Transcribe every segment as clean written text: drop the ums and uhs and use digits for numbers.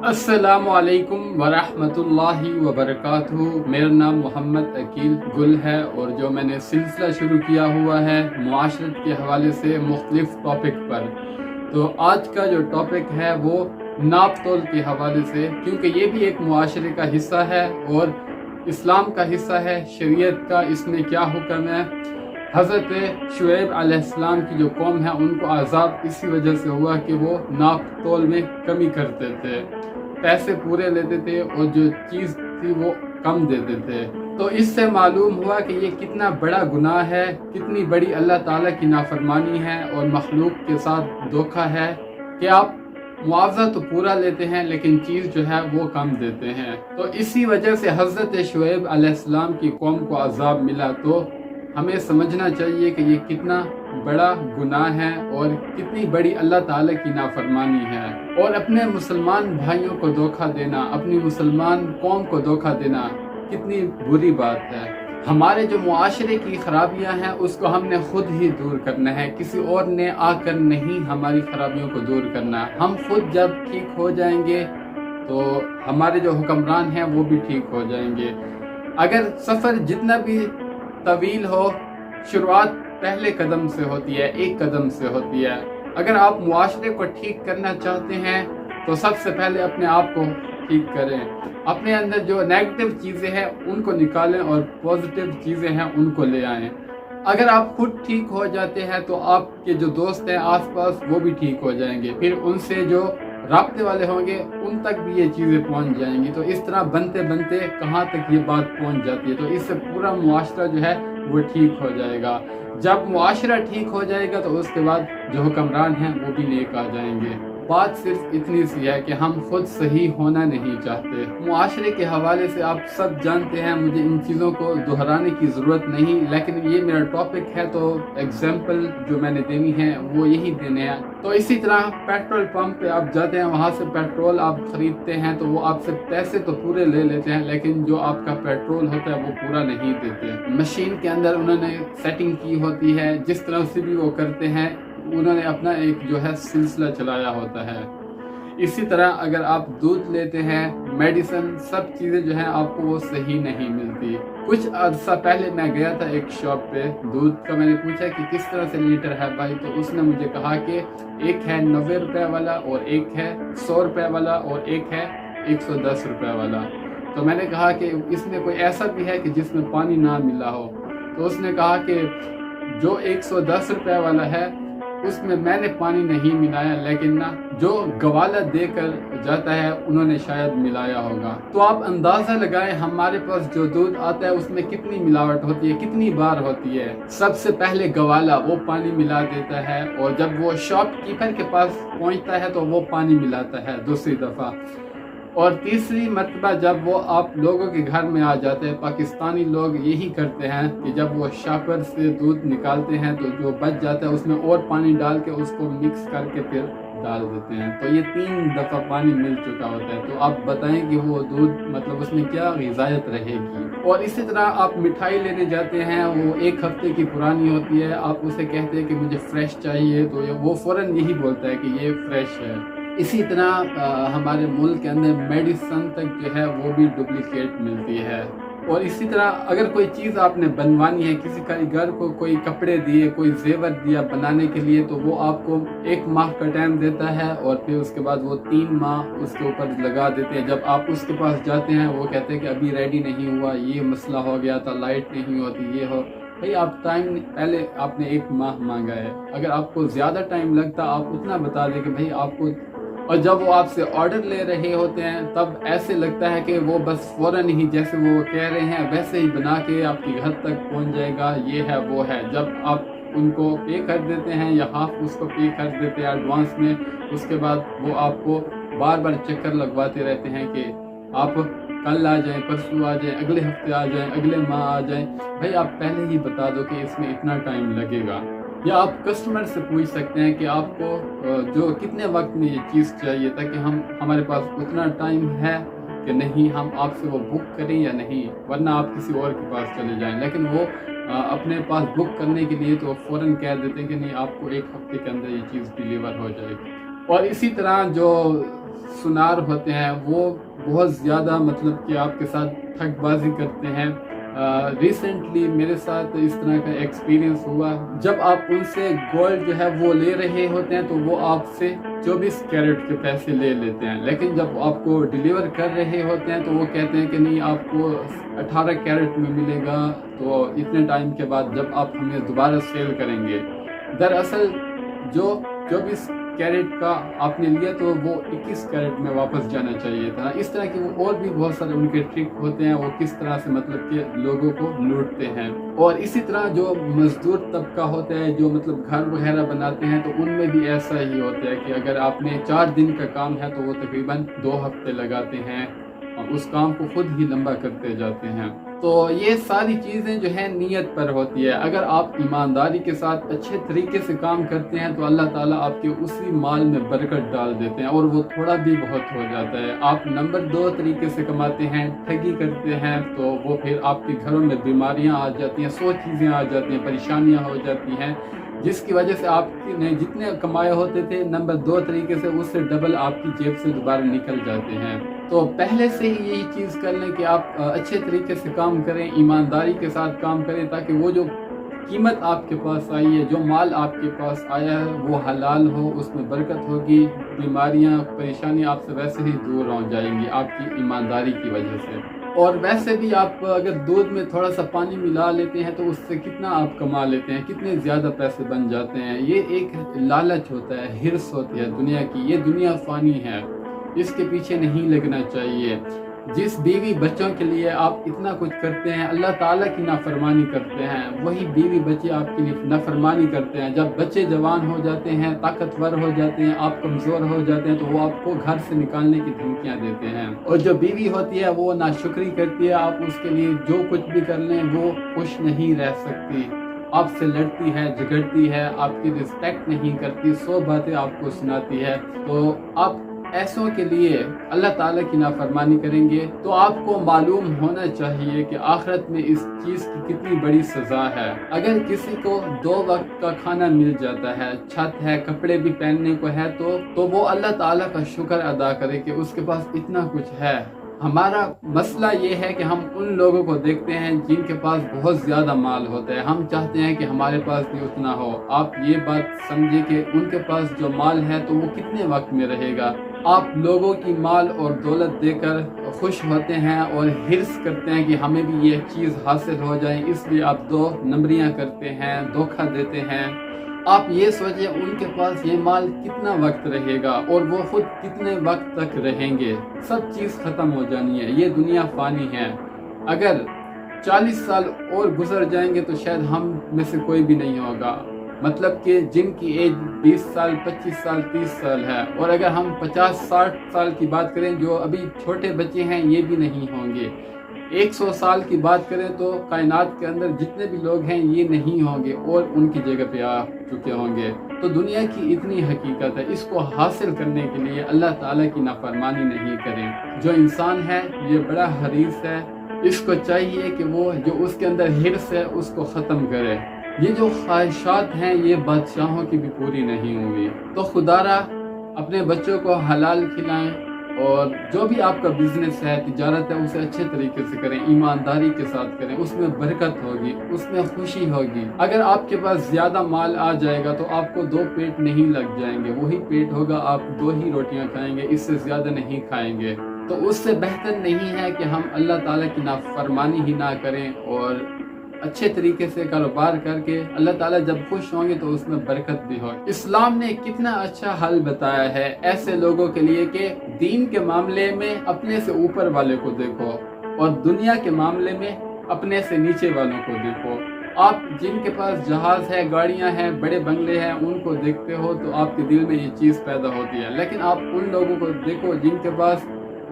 السلام علیکم ورحمۃ اللہ وبرکاتہ۔ میرا نام محمد عقیل گل ہے اور جو میں نے سلسلہ شروع کیا ہوا ہے معاشرت کے حوالے سے مختلف ٹاپک پر، تو آج کا جو ٹاپک ہے وہ ناپ تول کے حوالے سے، کیونکہ یہ بھی ایک معاشرے کا حصہ ہے اور اسلام کا حصہ ہے، شریعت کا اس میں کیا حکم ہے۔ حضرت شعیب علیہ السلام کی جو قوم ہے ان کو عذاب اسی وجہ سے ہوا کہ وہ ناپ تول میں کمی کرتے تھے، پیسے پورے لیتے تھے اور جو چیز تھی وہ کم دیتے تھے۔ تو اس سے معلوم ہوا کہ یہ کتنا بڑا گناہ ہے، کتنی بڑی اللہ تعالیٰ کی نافرمانی ہے اور مخلوق کے ساتھ دھوکہ ہے کہ آپ معاوضہ تو پورا لیتے ہیں لیکن چیز جو ہے وہ کم دیتے ہیں۔ تو اسی وجہ سے حضرت شعیب علیہ السلام کی قوم کو عذاب ملا۔ تو ہمیں سمجھنا چاہیے کہ یہ کتنا بڑا گناہ ہے اور کتنی بڑی اللہ تعالیٰ کی نافرمانی ہے، اور اپنے مسلمان بھائیوں کو دھوکہ دینا، اپنی مسلمان قوم کو دھوکہ دینا کتنی بری بات ہے۔ ہمارے جو معاشرے کی خرابیاں ہیں اس کو ہم نے خود ہی دور کرنا ہے، کسی اور نے آ کر نہیں ہماری خرابیوں کو دور کرنا۔ ہم خود جب ٹھیک ہو جائیں گے تو ہمارے جو حکمران ہیں وہ بھی ٹھیک ہو جائیں گے۔ اگر سفر جتنا بھی طویل ہو، شروعات پہلے قدم سے ہوتی ہے، ایک قدم سے ہوتی ہے۔ اگر آپ معاشرے کو ٹھیک کرنا چاہتے ہیں تو سب سے پہلے اپنے آپ کو ٹھیک کریں، اپنے اندر جو نیگیٹو چیزیں ہیں ان کو نکالیں اور پازیٹیو چیزیں ہیں ان کو لے آئیں۔ اگر آپ خود ٹھیک ہو جاتے ہیں تو آپ کے جو دوست ہیں آس پاس وہ بھی ٹھیک ہو جائیں گے، پھر ان سے جو رابطے والے ہوں گے ان تک بھی یہ چیزیں پہنچ جائیں گی۔ تو اس طرح بنتے بنتے کہاں تک یہ بات پہنچ جاتی ہے، تو اس سے پورا معاشرہ جو ہے وہ ٹھیک ہو جائے گا۔ جب معاشرہ ٹھیک ہو جائے گا تو اس کے بعد جو حکمران ہیں وہ بھی نیک آ جائیں گے۔ بات صرف اتنی سی ہے کہ ہم خود صحیح ہونا نہیں چاہتے۔ معاشرے کے حوالے سے آپ سب جانتے ہیں، مجھے ان چیزوں کو دہرانے کی ضرورت نہیں، لیکن یہ میرا ٹاپک ہے تو ایگزامپل جو میں نے دینی ہے وہ یہی دینے ہیں۔ تو اسی طرح پیٹرول پمپ پہ آپ جاتے ہیں، وہاں سے پیٹرول آپ خریدتے ہیں تو وہ آپ سے پیسے تو پورے لے لیتے ہیں لیکن جو آپ کا پیٹرول ہوتا ہے وہ پورا نہیں دیتے۔ مشین کے اندر انہوں نے سیٹنگ کی ہوتی ہے، جس طرح سے بھی وہ کرتے ہیں انہوں نے اپنا ایک جو ہے سلسلہ چلایا ہوتا ہے۔ اسی طرح اگر آپ دودھ لیتے ہیں، میڈیسن، سب چیزیں جو ہیں آپ کو وہ صحیح نہیں ملتی۔ کچھ عرصہ پہلے میں گیا تھا ایک شاپ پہ دودھ کا، میں نے پوچھا کہ کس طرح سے لیٹر ہے بھائی، تو اس نے مجھے کہا کہ ایک ہے 90 روپے والا اور ایک ہے 100 روپے والا اور ایک ہے 110 روپے والا۔ تو میں نے کہا کہ اس میں کوئی ایسا بھی ہے کہ جس میں پانی نہ ملا ہو؟ تو اس نے کہا کہ جو 110 روپے والا ہے اس میں نے پانی نہیں ملایا، لیکن نہ جو گوالہ دے کر جاتا ہے انہوں نے شاید ملایا ہوگا۔ تو آپ اندازہ لگائیں ہمارے پاس جو دودھ آتا ہے اس میں کتنی ملاوٹ ہوتی ہے، کتنی بار ہوتی ہے۔ سب سے پہلے گوالہ وہ پانی ملا دیتا ہے اور جب وہ شاپ کیپر کے پاس پہنچتا ہے تو وہ پانی ملاتا ہے دوسری دفعہ، اور تیسری مرتبہ جب وہ آپ لوگوں کے گھر میں آ جاتے ہیں۔ پاکستانی لوگ یہی کرتے ہیں کہ جب وہ شاپر سے دودھ نکالتے ہیں تو جو بچ جاتا ہے اس میں اور پانی ڈال کے اس کو مکس کر کے پھر ڈال دیتے ہیں، تو یہ 3 دفعہ پانی مل چکا ہوتا ہے۔ تو آپ بتائیں کہ وہ دودھ مطلب اس میں کیا غذائیت رہے گی۔ اور اسی طرح آپ مٹھائی لینے جاتے ہیں، وہ 1 ہفتے کی پرانی ہوتی ہے، آپ اسے کہتے ہیں کہ مجھے فریش چاہیے تو وہ فوراً یہی بولتا ہے کہ یہ فریش ہے۔ اسی طرح ہمارے ملک کے اندر میڈیسن تک جو ہے وہ بھی ڈپلیکیٹ ملتی ہے۔ اور اسی طرح اگر کوئی چیز آپ نے بنوانی ہے، کسی کاریگر کو کوئی کپڑے دیے، کوئی زیور دیا بنانے کے لیے، تو وہ آپ کو 1 ماہ کا ٹائم دیتا ہے اور پھر اس کے بعد وہ 3 ماہ اس کے اوپر لگا دیتے ہیں۔ جب آپ اس کے پاس جاتے ہیں وہ کہتے ہیں کہ ابھی ریڈی نہیں ہوا، یہ مسئلہ ہو گیا تھا، لائٹ نہیں ہوتی، یہ ہو بھئی، آپ ٹائم پہلے آپ نے 1 ماہ مانگا ہے۔ اگر آپ کو زیادہ ٹائم لگتا آپ اتنا بتا دیں کہ بھئی آپ کو، اور جب وہ آپ سے آرڈر لے رہے ہوتے ہیں تب ایسے لگتا ہے کہ وہ بس فوراً ہی جیسے وہ کہہ رہے ہیں ویسے ہی بنا کے آپ کی گھر تک پہنچ جائے گا، یہ ہے وہ ہے۔ جب آپ ان کو پے کر دیتے ہیں یا ہاف اس کو پے کر دیتے ہیں ایڈوانس میں، اس کے بعد وہ آپ کو بار بار چکر لگواتے رہتے ہیں کہ آپ کل آ جائیں، پرسوں آ جائیں، اگلے ہفتے آ جائیں، اگلے ماہ آ جائیں۔ بھائی آپ پہلے ہی بتا دو کہ اس میں اتنا ٹائم لگے گا، یا آپ کسٹمر سے پوچھ سکتے ہیں کہ آپ کو جو کتنے وقت میں یہ چیز چاہیے، تاکہ ہمارے پاس اتنا ٹائم ہے کہ نہیں ہم آپ سے وہ بک کریں یا نہیں، ورنہ آپ کسی اور کے پاس چلے جائیں۔ لیکن وہ اپنے پاس بک کرنے کے لیے تو فوراً کہہ دیتے ہیں کہ نہیں آپ کو 1 ہفتے کے اندر یہ چیز ڈیلیور ہو جائے گی۔ اور اسی طرح جو سنار ہوتے ہیں وہ بہت زیادہ مطلب کہ آپ کے ساتھ ٹھگ بازی کرتے ہیں. ریسنٹلی میرے ساتھ اس طرح کا ایکسپیرینس ہوا. جب آپ ان سے گولڈ جو ہے وہ لے رہے ہوتے ہیں تو وہ آپ سے 24 کیرٹ کے پیسے لے لیتے ہیں، لیکن جب آپ کو ڈیلیور کر رہے ہوتے ہیں تو وہ کہتے ہیں کہ نہیں آپ کو 18 کیرٹ میں ملے گا، تو اتنے ٹائم کے بعد جب آپ ہمیں دوبارہ سیل کریں گے. دراصل جو 24 کیرٹ کا آپ نے لیا تو وہ 21 کیرٹ میں واپس جانا چاہیے تھا. اس طرح کے وہ اور بھی بہت سارے ان کے ٹرک ہوتے ہیں، وہ کس طرح سے مطلب کہ لوگوں کو لوٹتے ہیں. اور اسی طرح جو مزدور طبقہ ہوتا ہے جو مطلب گھر وغیرہ بناتے ہیں تو ان میں بھی ایسا ہی ہوتا ہے کہ اگر آپ نے 4 دن کا کام ہے تو وہ تقریباً 2 ہفتے لگاتے ہیں اور اس کام کو خود ہی لمبا کرتے جاتے ہیں. تو یہ ساری چیزیں جو ہے نیت پر ہوتی ہے. اگر آپ ایمانداری کے ساتھ اچھے طریقے سے کام کرتے ہیں تو اللہ تعالیٰ آپ کے اسی مال میں برکت ڈال دیتے ہیں اور وہ تھوڑا بھی بہت ہو جاتا ہے. آپ نمبر 2 طریقے سے کماتے ہیں، ٹھگی کرتے ہیں، تو وہ پھر آپ کے گھروں میں بیماریاں آ جاتی ہیں، 100 چیزیں آ جاتی ہیں، پریشانیاں ہو جاتی ہیں، جس کی وجہ سے آپ نے جتنے کمائے ہوتے تھے نمبر 2 طریقے سے اس سے ڈبل آپ کی جیب سے دوبارہ نکل جاتے ہیں. تو پہلے سے ہی یہی چیز کر لیں کہ آپ اچھے طریقے سے کام کریں، ایمانداری کے ساتھ کام کریں، تاکہ وہ جو قیمت آپ کے پاس آئی ہے، جو مال آپ کے پاس آیا ہے وہ حلال ہو، اس میں برکت ہوگی، بیماریاں پریشانیاں آپ سے ویسے ہی دور ہو جائیں گی آپ کی ایمانداری کی وجہ سے. اور ویسے بھی آپ اگر دودھ میں تھوڑا سا پانی ملا لیتے ہیں تو اس سے کتنا آپ کما لیتے ہیں، کتنے زیادہ پیسے بن جاتے ہیں. یہ ایک لالچ ہوتا ہے، ہرس ہوتی ہے دنیا کی. یہ دنیا فانی ہے، اس کے پیچھے نہیں لگنا چاہیے. جس بیوی بچوں کے لیے آپ اتنا کچھ کرتے ہیں، اللہ تعالیٰ کی نافرمانی کرتے ہیں، وہی بیوی بچے آپ کے لیے نافرمانی کرتے ہیں. جب بچے جوان ہو جاتے ہیں، طاقتور ہو جاتے ہیں، آپ کمزور ہو جاتے ہیں تو وہ آپ کو گھر سے نکالنے کی دھمکیاں دیتے ہیں. اور جو بیوی ہوتی ہے وہ ناشکری کرتی ہے، آپ اس کے لیے جو کچھ بھی کر لیں وہ خوش نہیں رہ سکتی. آپ سے لڑتی ہے، جھگڑتی ہے، آپ کی رسپیکٹ نہیں کرتی، 100 باتیں آپ کو سناتی ہے. تو آپ ایسوں کے لیے اللہ تعالیٰ کی نافرمانی کریں گے تو آپ کو معلوم ہونا چاہیے کہ آخرت میں اس چیز کی کتنی بڑی سزا ہے. اگر کسی کو 2 وقت کا کھانا مل جاتا ہے، چھت ہے، کپڑے بھی پہننے کو ہے تو وہ اللہ تعالیٰ کا شکر ادا کرے کہ اس کے پاس اتنا کچھ ہے. ہمارا مسئلہ یہ ہے کہ ہم ان لوگوں کو دیکھتے ہیں جن کے پاس بہت زیادہ مال ہوتا ہے، ہم چاہتے ہیں کہ ہمارے پاس بھی اتنا ہو. آپ یہ بات سمجھے کہ ان کے پاس جو مال ہے تو وہ کتنے وقت میں رہے گا. آپ لوگوں کی مال اور دولت دے کر خوش ہوتے ہیں اور ہرس کرتے ہیں کہ ہمیں بھی یہ چیز حاصل ہو جائے، اس لیے آپ 2 نمبریاں کرتے ہیں، دھوکہ دیتے ہیں. آپ یہ سوچیں ان کے پاس یہ مال کتنا وقت رہے گا اور وہ خود کتنے وقت تک رہیں گے. سب چیز ختم ہو جانی ہے، یہ دنیا فانی ہے. اگر 40 سال اور گزر جائیں گے تو شاید ہم میں سے کوئی بھی نہیں ہوگا، مطلب کہ جن کی ایج 20 سال 25 سال 30 سال ہے. اور اگر ہم 50-60 سال کی بات کریں جو ابھی چھوٹے بچے ہیں یہ بھی نہیں ہوں گے. 100 سال کی بات کریں تو کائنات کے اندر جتنے بھی لوگ ہیں یہ نہیں ہوں گے اور ان کی جگہ پہ آ چکے ہوں گے. تو دنیا کی اتنی حقیقت ہے، اس کو حاصل کرنے کے لیے اللہ تعالیٰ کی نافرمانی نہیں کریں. جو انسان ہے یہ بڑا حریص ہے، اس کو چاہیے کہ وہ جو اس کے اندر ہرس ہے اس کو ختم کرے. یہ جو خواہشات ہیں یہ بادشاہوں کی بھی پوری نہیں ہوں گی. تو خدا را اپنے بچوں کو حلال کھلائیں اور جو بھی آپ کا بزنس ہے، تجارت ہے، اسے اچھے طریقے سے کریں، ایمانداری کے ساتھ کریں. اس میں برکت ہوگی، اس میں خوشی ہوگی. اگر آپ کے پاس زیادہ مال آ جائے گا تو آپ کو 2 پیٹ نہیں لگ جائیں گے، وہی پیٹ ہوگا، آپ 2 ہی روٹیاں کھائیں گے، اس سے زیادہ نہیں کھائیں گے. تو اس سے بہتر نہیں ہے کہ ہم اللہ تعالیٰ کی نافرمانی ہی نہ کریں اور اچھے طریقے سے کاروبار کر کے اللہ تعالیٰ جب خوش ہوں گے تو اس میں برکت بھی ہو. اسلام نے کتنا اچھا حل بتایا ہے ایسے لوگوں کے لیے کہ دین کے معاملے میں اپنے سے اوپر والے کو دیکھو اور دنیا کے معاملے میں اپنے سے نیچے والوں کو دیکھو. آپ جن کے پاس جہاز ہے، گاڑیاں ہیں، بڑے بنگلے ہیں، ان کو دیکھتے ہو تو آپ کے دل میں یہ چیز پیدا ہوتی ہے. لیکن آپ ان لوگوں کو دیکھو جن کے پاس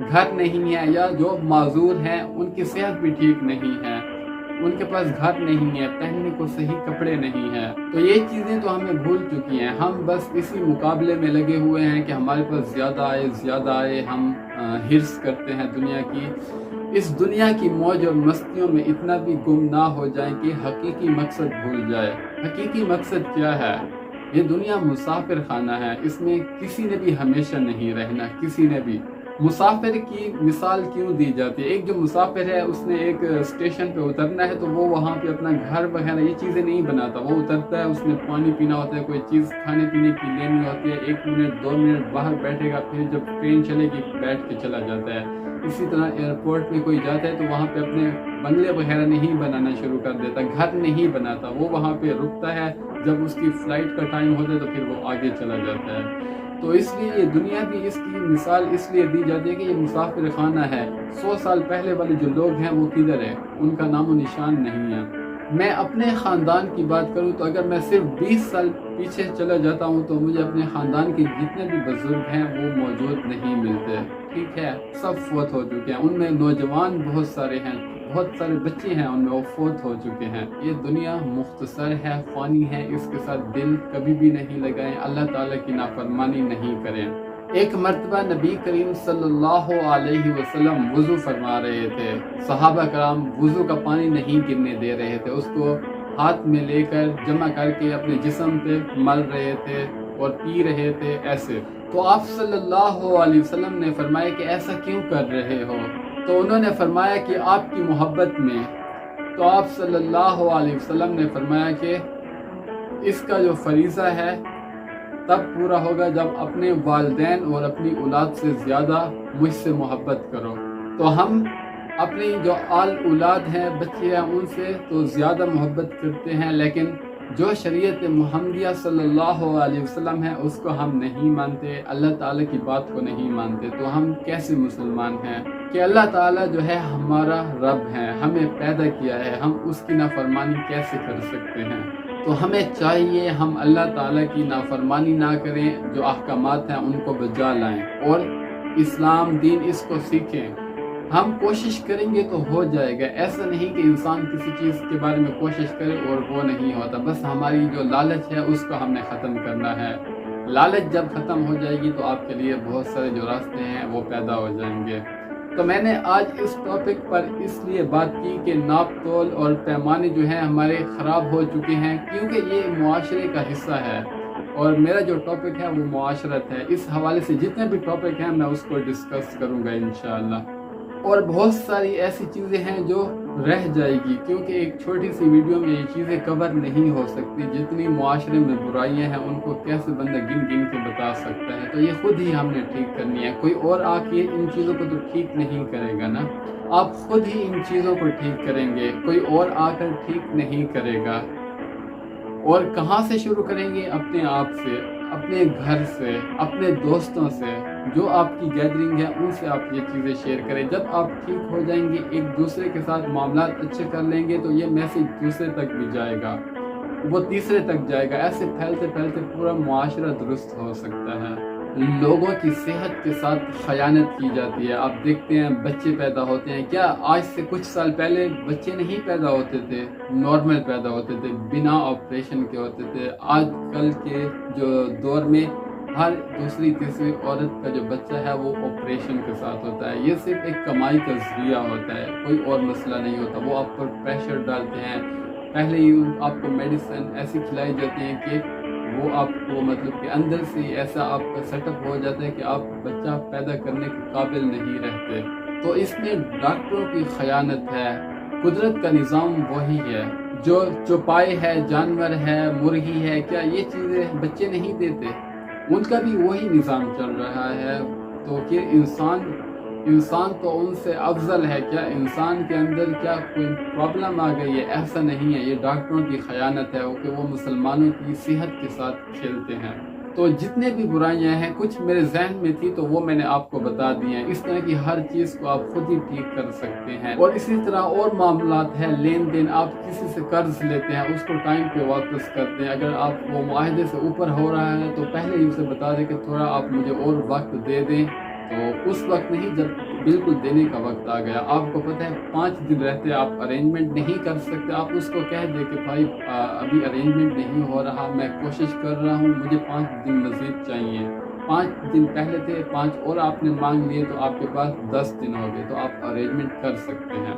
گھر نہیں ہے یا جو معذور ہیں، ان کی صحت بھی ٹھیک نہیں ہے، ان کے پاس گھر نہیں ہے، پہننے کو صحیح کپڑے نہیں ہیں. تو یہ چیزیں تو ہمیں بھول چکی ہیں. ہم بس اسی مقابلے میں لگے ہوئے ہیں کہ ہمارے پاس زیادہ آئے. ہم ہرس کرتے ہیں دنیا کی. اس دنیا کی موج اور مستیوں میں اتنا بھی گم نہ ہو جائیں کہ حقیقی مقصد بھول جائے. حقیقی مقصد کیا ہے؟ یہ دنیا مسافر خانہ ہے، اس میں کسی نے بھی ہمیشہ نہیں رہنا، کسی نے بھی۔ مسافر کی مثال کیوں دی جاتی ہے؟ ایک جو مسافر ہے اس نے ایک اسٹیشن پہ اترنا ہے تو وہ وہاں پہ اپنا گھر وغیرہ یہ چیزیں نہیں بناتا، وہ اترتا ہے، اس نے پانی پینا ہوتا ہے، کوئی چیز کھانے پینے کی لینی ہوتی ہے، 1 منٹ 2 منٹ باہر بیٹھے گا، پھر جب ٹرین چلے گی بیٹھ کے چلا جاتا ہے۔ اسی طرح ایئرپورٹ میں کوئی جاتا ہے تو وہاں پہ اپنے بنگلے وغیرہ نہیں بنانا شروع کر دیتا، گھر نہیں بناتا، وہ وہاں پہ رکتا ہے، جب اس کی فلائٹ کا ٹائم ہوتا ہے تو پھر وہ آگے چلا جاتا ہے۔ تو اس لیے یہ دنیا بھی اس کی مثال اس لیے دی جاتی ہے کہ یہ مسافر خانہ ہے۔ 100 سال پہلے والے جو لوگ ہیں وہ کدھر ہیں؟ ان کا نام و نشان نہیں ہے۔ میں اپنے خاندان کی بات کروں تو اگر میں صرف 20 سال پیچھے چلا جاتا ہوں تو مجھے اپنے خاندان کے جتنے بھی بزرگ ہیں وہ موجود نہیں ملتے، ٹھیک ہے، سب فوت ہو چکے ہیں۔ ان میں نوجوان بہت سارے ہیں، بہت سارے بچے ہیں ان میں، وہ فوت ہو چکے ہیں۔ یہ دنیا مختصر ہے، فانی ہے، اس کے ساتھ دل کبھی بھی نہیں لگائیں، اللہ تعالیٰ کی نافرمانی نہیں کریں۔ ایک مرتبہ نبی کریم صلی اللہ علیہ وسلم وضو فرما رہے تھے، صحابہ کرام وضو کا پانی نہیں گرنے دے رہے تھے، اس کو ہاتھ میں لے کر جمع کر کے اپنے جسم پہ مل رہے تھے اور پی رہے تھے ایسے۔ تو آپ صلی اللہ علیہ وسلم نے فرمایا کہ ایسا کیوں کر رہے ہو؟ تو انہوں نے فرمایا کہ آپ کی محبت میں۔ تو آپ صلی اللہ علیہ وسلم نے فرمایا کہ اس کا جو فریضہ ہے تب پورا ہوگا جب اپنے والدین اور اپنی اولاد سے زیادہ مجھ سے محبت کرو۔ تو ہم اپنی جو اولاد ہیں، بچے ہیں، ان سے تو زیادہ محبت کرتے ہیں، لیکن جو شریعت محمدیہ صلی اللہ علیہ وسلم ہے اس کو ہم نہیں مانتے، اللہ تعالیٰ کی بات کو نہیں مانتے، تو ہم کیسے مسلمان ہیں؟ کہ اللہ تعالیٰ جو ہے ہمارا رب ہے، ہمیں پیدا کیا ہے، ہم اس کی نافرمانی کیسے کر سکتے ہیں؟ تو ہمیں چاہیے ہم اللہ تعالیٰ کی نافرمانی نہ کریں، جو احکامات ہیں ان کو بجا لائیں اور اسلام دین اس کو سیکھیں۔ ہم کوشش کریں گے تو ہو جائے گا، ایسا نہیں کہ انسان کسی چیز کے بارے میں کوشش کرے اور وہ نہیں ہوتا، بس ہماری جو لالچ ہے اس کو ہم نے ختم کرنا ہے۔ لالچ جب ختم ہو جائے گی تو آپ کے لیے بہت سارے جو راستے ہیں وہ پیدا ہو جائیں گے۔ تو میں نے آج اس ٹاپک پر اس لیے بات کی کہ ناپ تول اور پیمانے جو ہیں ہمارے خراب ہو چکے ہیں، کیونکہ یہ معاشرے کا حصہ ہے اور میرا جو ٹاپک ہے وہ معاشرت ہے۔ اس حوالے سے جتنے بھی ٹاپک ہیں میں اس کو ڈسکس کروں گا انشاءاللہ۔ اور بہت ساری ایسی چیزیں ہیں جو رہ جائے گی، کیونکہ ایک چھوٹی سی ویڈیو میں یہ چیزیں کور نہیں ہو سکتی۔ جتنی معاشرے میں برائیاں ہیں ان کو کیسے بندہ گن گن کے بتا سکتا ہے، تو یہ خود ہی ہم نے ٹھیک کرنی ہے، کوئی اور آ کے ان چیزوں کو تو ٹھیک نہیں کرے گا نا، آپ خود ہی ان چیزوں کو ٹھیک کریں گے، کوئی اور آ کر ٹھیک نہیں کرے گا۔ اور کہاں سے شروع کریں گے؟ اپنے آپ سے، اپنے گھر سے، اپنے دوستوں سے، جو آپ کی گیدرنگ ہے ان سے آپ یہ چیزیں شیئر کریں۔ جب آپ ٹھیک ہو جائیں گے، ایک دوسرے کے ساتھ معاملات اچھے کر لیں گے تو یہ میسیج دوسرے تک بھی جائے گا، وہ تیسرے تک جائے گا، ایسے پھیلتے پھیلتے پورا معاشرہ درست ہو سکتا ہے۔ لوگوں کی صحت کے ساتھ خیانت کی جاتی ہے، آپ دیکھتے ہیں بچے پیدا ہوتے ہیں، کیا آج سے کچھ سال پہلے بچے نہیں پیدا ہوتے تھے، نارمل پیدا ہوتے تھے، بنا آپریشن کے ہوتے تھے۔ آج کل کے جو دور میں ہر دوسری تیسری عورت کا جو بچہ ہے وہ آپریشن کے ساتھ ہوتا ہے۔ یہ صرف ایک کمائی کا ذریعہ ہوتا ہے، کوئی اور مسئلہ نہیں ہوتا۔ وہ آپ پر پریشر ڈالتے ہیں، پہلے ہی آپ کو میڈیسن ایسی کھلائی جاتی ہیں کہ وہ آپ کو مطلب کہ اندر سے ایسا آپ کا سیٹ اپ ہو جاتا ہے کہ آپ بچہ پیدا کرنے کے قابل نہیں رہتے۔ تو اس میں ڈاکٹروں کی خیانت ہے، قدرت کا نظام وہی ہے، جو چوپائے ہے، جانور ہے، مرغی ہے، کیا یہ چیزیں بچے نہیں دیتے؟ ان کا بھی وہی نظام چل رہا ہے۔ تو کہ انسان تو ان سے افضل ہے کیا؟ انسان کے اندر کیا کوئی پرابلم آ گئی ہے؟ ایسا نہیں ہے، یہ ڈاکٹروں کی خیانت ہے کہ وہ مسلمانوں کی صحت کے ساتھ کھیلتے ہیں۔ تو جتنے بھی برائیاں ہیں کچھ میرے ذہن میں تھی تو وہ میں نے آپ کو بتا دی ہیں۔ اس طرح کی ہر چیز کو آپ خود ہی ٹھیک کر سکتے ہیں، اور اسی طرح اور معاملات ہیں، لین دین، آپ کسی سے قرض لیتے ہیں اس کو ٹائم پہ واپس کرتے ہیں۔ اگر آپ وہ معاہدے سے اوپر ہو رہا ہے تو پہلے ہی اسے بتا دیں کہ تھوڑا آپ مجھے اور وقت دے دیں، تو اس وقت نہیں جب بالکل دینے کا وقت آ گیا، آپ کو پتہ ہے 5 دن رہتے آپ ارینجمنٹ نہیں کر سکتے، آپ اس کو کہہ دیں کہ بھائی ابھی ارینجمنٹ نہیں ہو رہا، میں کوشش کر رہا ہوں، مجھے 5 دن مزید چاہیے۔ 5 دن پہلے تھے، 5 اور آپ نے مانگ لیے تو آپ کے پاس 10 دن ہو گئے، تو آپ ارینجمنٹ کر سکتے ہیں۔